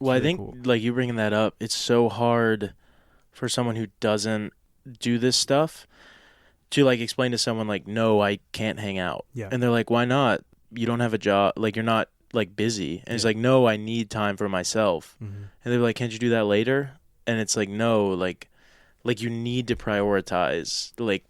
Well, I really think cool. like you bringing that up, it's so hard for someone who doesn't do this stuff to like explain to someone like, no, I can't hang out. Yeah. And they're like, why not? You don't have a job. Like, you're not like busy. And it's Yeah. like, no, I need time for myself. Mm-hmm. And they're like, can't you do that later? And it's like, no, like you need to prioritize like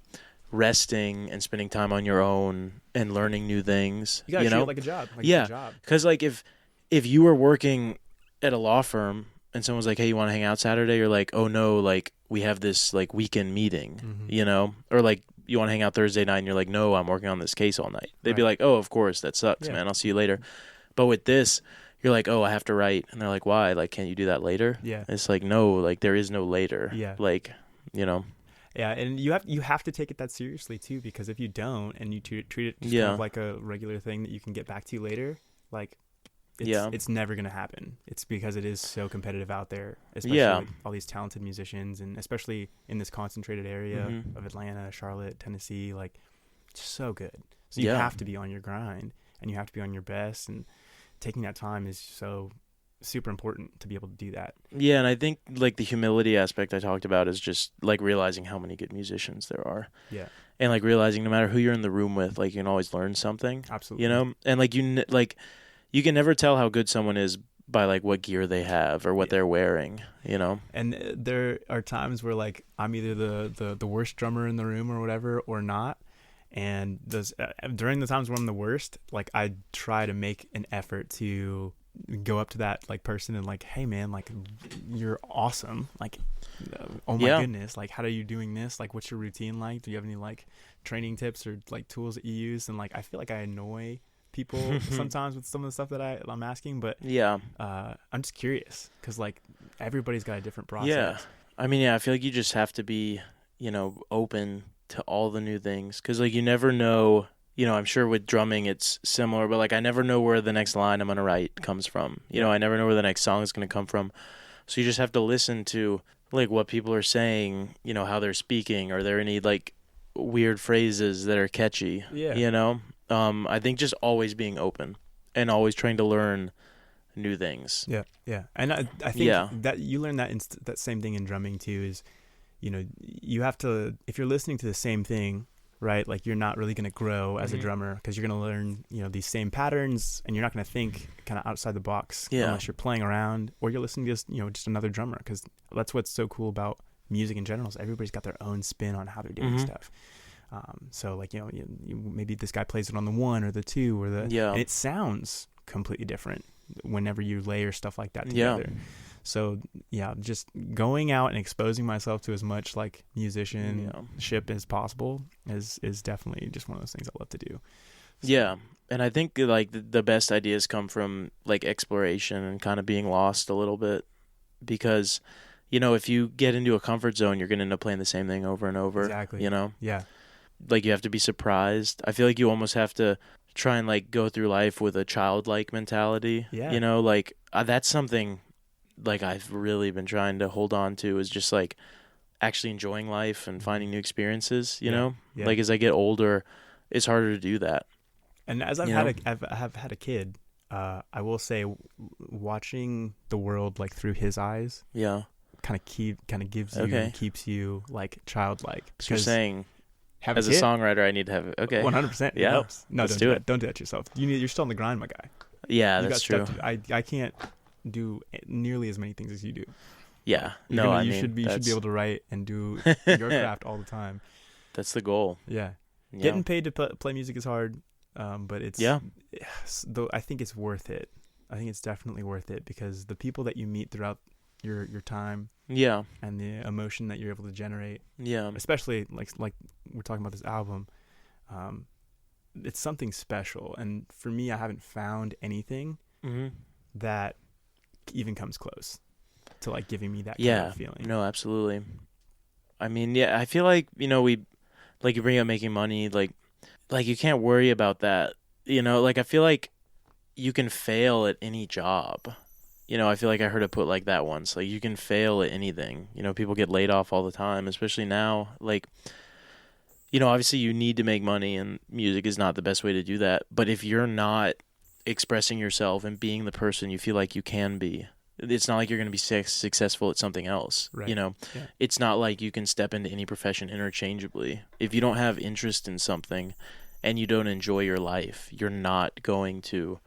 resting and spending time on your own and learning new things, You gotta you treat it know? like a job. Like it's a Yeah. job. Cause like if you were working at a law firm and someone's like, hey, you want to hang out Saturday? You're like, oh no, like we have this like weekend meeting, Mm-hmm. you know? Or like you want to hang out Thursday night and you're like, no, I'm working on this case all night. They'd be Right. like, oh, of course, that sucks, Yeah. man. I'll see you later. But with this, you're like, oh, I have to write. And they're like, why? Like, can't you do that later? Yeah. It's like, no, like there is no later. Yeah. Like, you know? Yeah, and you have to take it that seriously too, because if you don't and you treat it just kind Yeah. of like a regular thing that you can get back to later, like Yeah. it's never gonna happen. It's because it is so competitive out there, especially Yeah. like all these talented musicians, and especially in this concentrated area Mhm. of Atlanta, Charlotte, Tennessee, like it's so good. So you Yeah. have to be on your grind and you have to be on your best, and taking that time is so super important to be able to do that. Yeah, and I think like the humility aspect I talked about is just like realizing how many good musicians there are. Yeah, And like realizing no matter who you're in the room with, like you can always learn something, absolutely. you know? And like like you can never tell how good someone is by like what gear they have or what Yeah. they're wearing, you know? And there are times where like I'm either the worst drummer in the room or whatever or not. And those during the times when I'm the worst, like I try to make an effort to go up to that like person and like, hey man, like you're awesome. Like, oh my Yeah. goodness, like how are you doing this? Like, what's your routine like? Do you have any like training tips or like tools that you use? And like I feel like I annoy people sometimes with some of the stuff that I'm asking, but Yeah. I'm just curious because like everybody's got a different process. Yeah. I mean, yeah, I feel like you just have to be, you know, open to all the new things because like you never know. You know, I'm sure with drumming it's similar, but like I never know where the next line I'm gonna write comes from. You know, I never know where the next song is gonna come from. So you just have to listen to like what people are saying. You know, how they're speaking. Are there any like weird phrases that are catchy? Yeah. You know, I think just always being open and always trying to learn new things. Yeah, yeah, and I think Yeah. that you learn that that same thing in drumming too. Is, you know, you have to, if you're listening to the same thing, right? Like you're not really going to grow as a Mhm. drummer because you're going to learn, you know, these same patterns, and you're not going to think kind of outside the box Yeah. unless you're playing around or you're listening to just, you know, just another drummer. Because that's what's so cool about music in general is everybody's got their own spin on how they're doing Mhm. stuff. So like, you know, maybe this guy plays it on the 1 or the 2 or the, Yeah. and it sounds completely different whenever you layer stuff like that Yeah. together. So yeah, just going out and exposing myself to as much like musicianship as possible is definitely just one of those things I love to do. So, Yeah. And I think like the best ideas come from like exploration and kind of being lost a little bit because, you know, if you get into a comfort zone, you're going to end up playing the same thing over and over. Exactly. You know, yeah, like you have to be surprised. I feel like you almost have to try and like go through life with a childlike mentality. Yeah. You know, like that's something like I've really been trying to hold on to is just like actually enjoying life and finding new experiences, you Yeah. know? Yeah. Like as I get older, it's harder to do that. And as I've had a kid, I will say watching the world like through his eyes Yeah. kind of gives you Okay. and keeps you like childlike. So you're saying have as a songwriter I need to have okay. 100%. Yeah. It helps. No, Let's don't do do it. that. Don't do that to yourself. You're still on the grind, my guy. Yeah, You that's got true. stuff I can't do nearly as many things as you do. Yeah. You're No, gonna- I you mean should be able to write and do your craft all the time. that's the goal. Yeah. Yeah. Getting paid to play music is hard, but it's Yeah. Though I think it's worth it. I think it's definitely worth it because the people that you meet throughout your time Yeah. and the emotion that you're able to generate, Yeah. especially like we're talking about this album, it's something special. And for me, I haven't found anything Mhm. that even comes close to like giving me that kind Yeah. of feeling. No, absolutely. I mean, yeah, I feel like, you know, we like you bring up making money, like you can't worry about that. You know, like I feel like you can fail at any job. You know, I feel like I heard it put like that once. Like you can fail at anything. You know, people get laid off all the time, especially now. Like, you know, obviously you need to make money and music is not the best way to do that. But if you're not expressing yourself and being the person you feel like you can be, It's not like you're going to be successful at something else. Right. You know, Yeah. it's not like you can step into any profession interchangeably. If you don't have interest in something and you don't enjoy your life, you're not going to,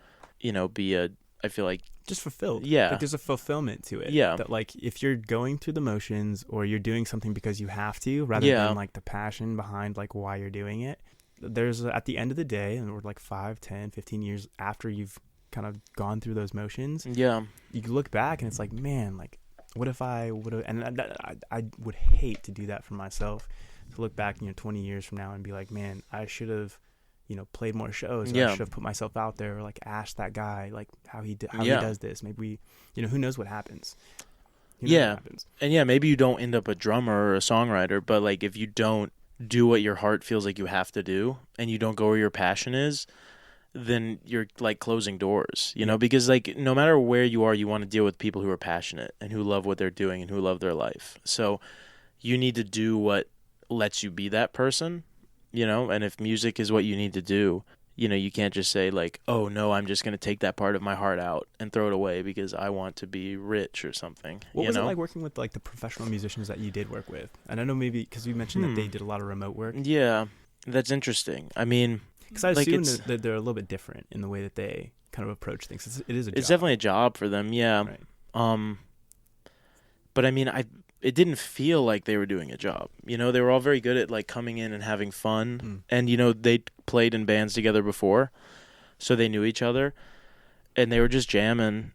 be I feel like, Just fulfilled. yeah, Like there's a fulfillment to it. yeah, That like if you're going through the motions or you're doing something because you have to, rather yeah, than like the passion behind like why you're doing it, there's at the end of the day, and we're like 5, 10, 15 years after you've kind of gone through those motions, yeah, you look back and it's like, man, like what if I would have, and I would hate to do that for myself, to look back, 20 years from now and be like, man, I should have, played more shows, or I yeah, should have put myself out there, or like asked that guy like how he yeah, does this. Maybe who knows what happens. Who knows what yeah. happens. And yeah, maybe you don't end up a drummer or a songwriter, but like if you don't do what your heart feels like you have to do and you don't go where your passion is, then you're like closing doors, because like no matter where you are, you want to deal with people who are passionate and who love what they're doing and who love their life. So you need to do what lets you be that person, and if music is what you need to do, you can't just say like, oh no, I'm just going to take that part of my heart out and throw it away because I want to be rich or something. What was it like working with like the professional musicians that you did work with? And I know maybe because you mentioned that they did a lot of remote work. Yeah, that's interesting. I mean, because I like assume that they're a little bit different in the way that they kind of approach things. It is a job. It's definitely a job for them, yeah. Right. But I mean, it didn't feel like they were doing a job. They were all very good at like coming in and having fun, and they played in bands together before, so they knew each other, and they were just jamming.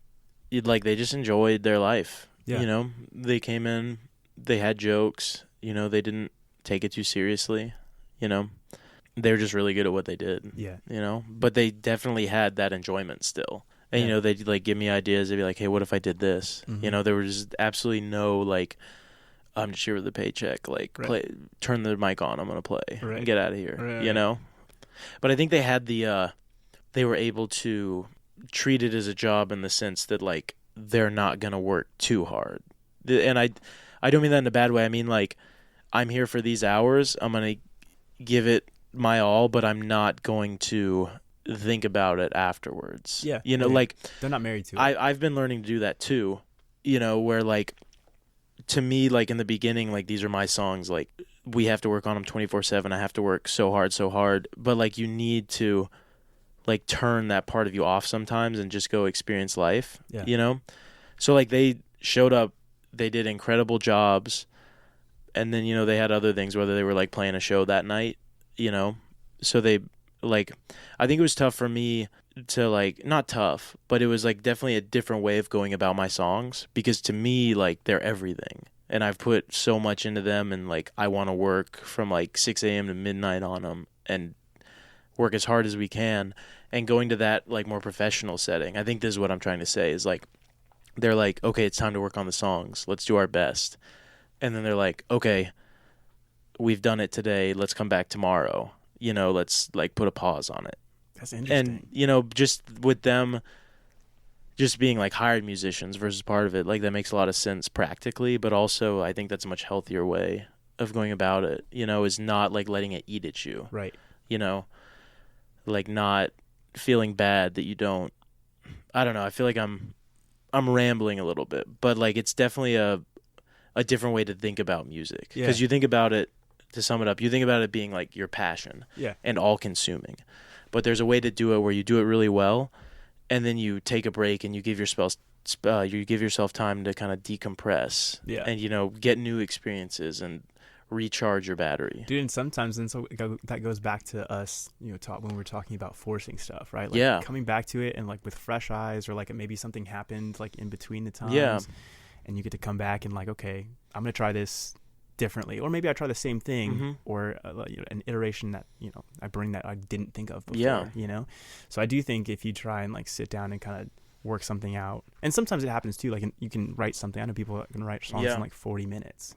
Like they just enjoyed their life. Yeah. They came in, they had jokes. They didn't take it too seriously. They were just really good at what they did. Yeah. But they definitely had that enjoyment still. And, Yeah. they'd like give me ideas. They'd be like, hey, what if I did this? Mm-hmm. There was absolutely no like, I'm just here with a paycheck. Like, Right. turn the mic on. I'm going to play Right. and get out of here, Right. But I think they had they were able to treat it as a job in the sense that like, they're not going to work too hard. And I don't mean that in a bad way. I mean, like, I'm here for these hours. I'm going to give it my all, but I'm not going to think about it afterwards. Yeah. Like they're not married to it. I've been learning to do that too, where like to me, like in the beginning, like these are my songs, like we have to work on them 24/7. I have to work so hard, but like you need to like turn that part of you off sometimes and just go experience life. Yeah. So like they showed up, they did incredible jobs, and then they had other things, whether they were like playing a show that night, so they like, I think it was tough for me to like, not tough, but it was like definitely a different way of going about my songs, because to me, like, they're everything and I've put so much into them, and like I want to work from like 6 a.m. to midnight on them and work as hard as we can, and going to that like more professional setting. I think this is what I'm trying to say is like, they're like, okay, it's time to work on the songs, let's do our best, and then they're like, okay, we've done it today, let's come back tomorrow, let's like put a pause on it. That's interesting. And just with them just being like hired musicians versus part of it, like that makes a lot of sense practically, but also I think that's a much healthier way of going about it, is not like letting it eat at you. Right. Like not feeling bad that you don't, I don't know, I feel like I'm rambling a little bit, but like it's definitely a different way to think about music, because you think about it, to sum it up, you think about it being like your passion and all consuming, but there's a way to do it where you do it really well, and then you take a break and you give yourself time to kind of decompress and get new experiences and recharge your battery. Dude, and sometimes then that goes back to us, when we're talking about forcing stuff, right? Like coming back to it and like with fresh eyes, or like maybe something happened like in between the times, and you get to come back and like, okay, I'm gonna try this differently, or maybe I try the same thing, or an iteration that I bring that I didn't think of before. So I do think if you try and like sit down and kind of work something out, and sometimes it happens too, like you can write something. I know people that can write songs in like 40 minutes.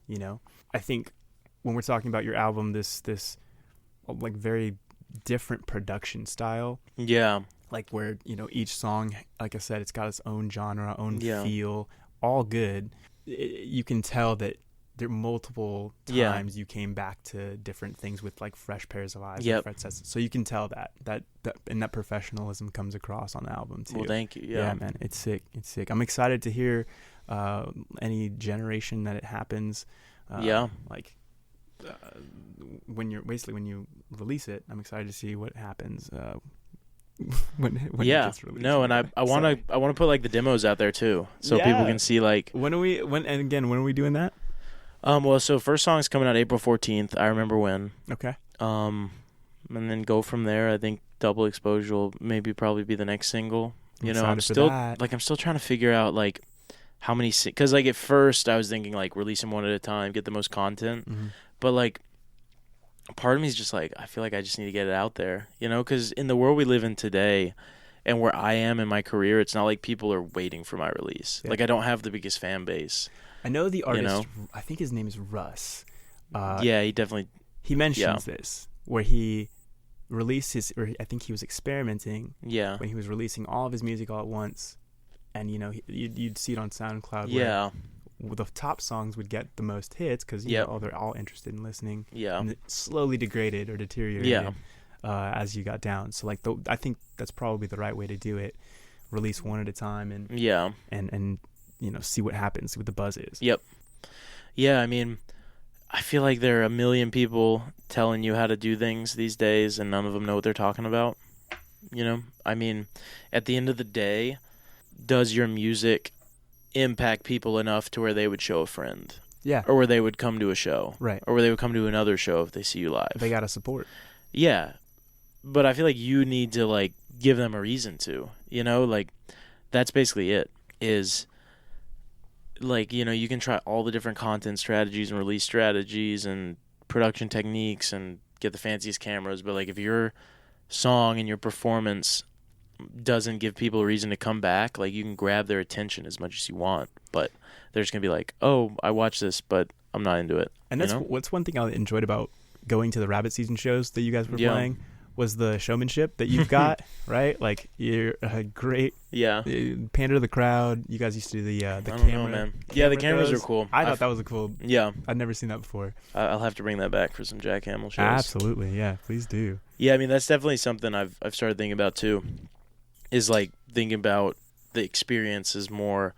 I think when we're talking about your album, this like very different production style, like where each song, like I said, it's got its own genre, own feel, all good. You can tell that there multiple Yeah. times you came back to different things with like fresh pairs of eyes. Yep. Fresh sets. So you can tell that and that professionalism comes across on the album too. Well, thank you. Yeah, man, it's sick. It's sick. I'm excited to hear any generation that it happens. Like when you release it, I'm excited to see what happens when it gets released. No, and I want to put like the demos out there too, so people can see like when are we doing that? Well, so first song's coming out April 14th. I remember when. Okay. And then go from there. I think Double Exposure will probably be the next single. I'm still trying to figure out like how many, because like at first I was thinking like release them one at a time, get the most content, but like part of me is just like I feel like I just need to get it out there, because in the world we live in today, and where I am in my career, it's not like people are waiting for my release. Yeah. Like I don't have the biggest fan base. I know the artist. I think his name is Russ. He mentions this where he released or I think he was experimenting. Yeah. When he was releasing all of his music all at once, and you'd see it on SoundCloud. Yeah. Where the top songs would get the most hits because they're all interested in listening. Yeah. And it slowly degraded or deteriorated. Yeah. As you got down. So like I think that's probably the right way to do it. Release one at a time and see what happens, see what the buzz is. Yep. Yeah, I mean, I feel like there are a million people telling you how to do things these days and none of them know what they're talking about. I mean, at the end of the day, does your music impact people enough to where they would show a friend? Yeah. Or where they would come to a show. Right. Or where they would come to another show if they see you live. They got to support. Yeah. But I feel like you need to like give them a reason to, like that's basically it is like, you can try all the different content strategies and release strategies and production techniques and get the fanciest cameras. But like if your song and your performance doesn't give people a reason to come back, like you can grab their attention as much as you want, but they're just going to be like, oh, I watched this, but I'm not into it. And that's what's one thing I enjoyed about going to the Rabbit season shows that you guys were playing was the showmanship that you've got, right? Like you're a great pander to the crowd. You guys used to do the camera. Man. Yeah, the cameras are cool. I thought that was a cool. Yeah, I'd never seen that before. I'll have to bring that back for some Jack Hamill shows. Absolutely, yeah, please do. Yeah, I mean that's definitely something I've started thinking about too. Is like thinking about the experience is more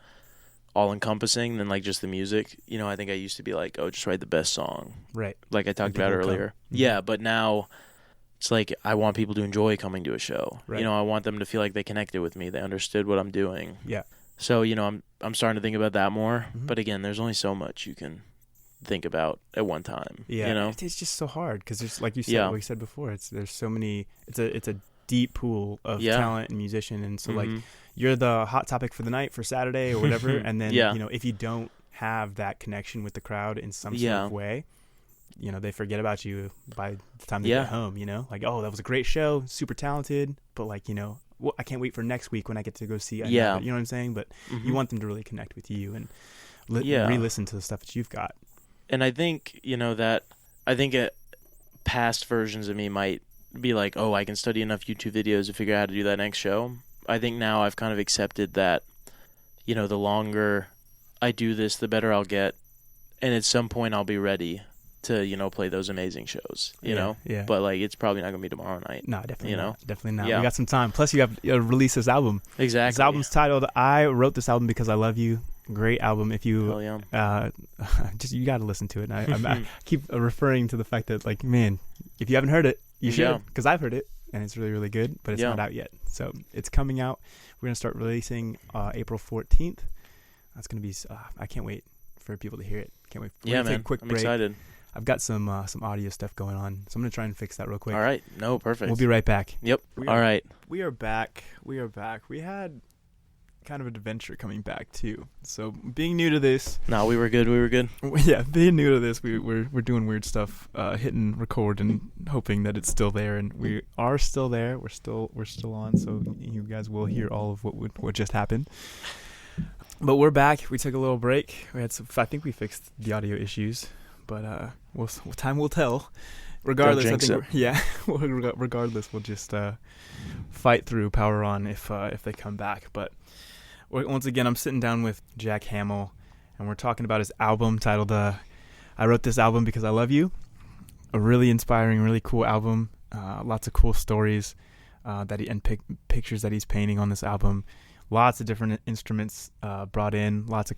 all encompassing than like just the music. I think I used to be like, oh, just write the best song, right? Like I talked about earlier. Mm-hmm. Yeah, but now. It's like I want people to enjoy coming to a show. Right. I want them to feel like they connected with me. They understood what I'm doing. Yeah. So, I'm starting to think about that more. Mm-hmm. But again, there's only so much you can think about at one time. Yeah. It's just so hard because there's like you said, like we said before, there's so many. It's a deep pool of talent and musician, and so like you're the hot topic for the night for Saturday or whatever, and then if you don't have that connection with the crowd in some sort of way. They forget about you by the time they get home, like, oh, that was a great show, super talented, but like, I can't wait for next week when I get to go see another, you know what I'm saying? But you want them to really connect with you and re-listen to the stuff that you've got. And I think, past versions of me might be like, oh, I can study enough YouTube videos to figure out how to do that next show. I think now I've kind of accepted that, the longer I do this, the better I'll get. And at some point I'll be ready to play those amazing shows, you know. Yeah. But like it's probably not gonna be tomorrow night. No, definitely not. Definitely not. Yeah. We got some time. Plus, you have release this album. Exactly. This album's titled "I Wrote This Album Because I Love You." Great album. If you you got to listen to it. And I keep referring to the fact that like, man, if you haven't heard it, you should, because I've heard it and it's really, really good. But it's not out yet, so it's coming out. We're gonna start releasing April 14th. That's gonna be. I can't wait for people to hear it. Can't wait. Man. Take a quick I'm break. excited. I've got some audio stuff going on, so I'm gonna try and fix that real quick. All right. No, perfect. We'll be right back. Yep. All right. We are back. We had kind of an adventure coming back too. So being new to this. No, we were good. Yeah, being new to this, we're doing weird stuff, hitting record and hoping that it's still there, and we are still there. We're still on, so you guys will hear all of what just happened. But we're back. We took a little break. I think we fixed the audio issues. But time will tell. Regardless, I think regardless, we'll just fight through, power on if they come back. But once again, I'm sitting down with Jack Hamill, and we're talking about his album titled I wrote this album because I love you. A really inspiring, really cool album. Lots of cool stories pictures that he's painting on this album. Lots of different instruments brought in. Lots of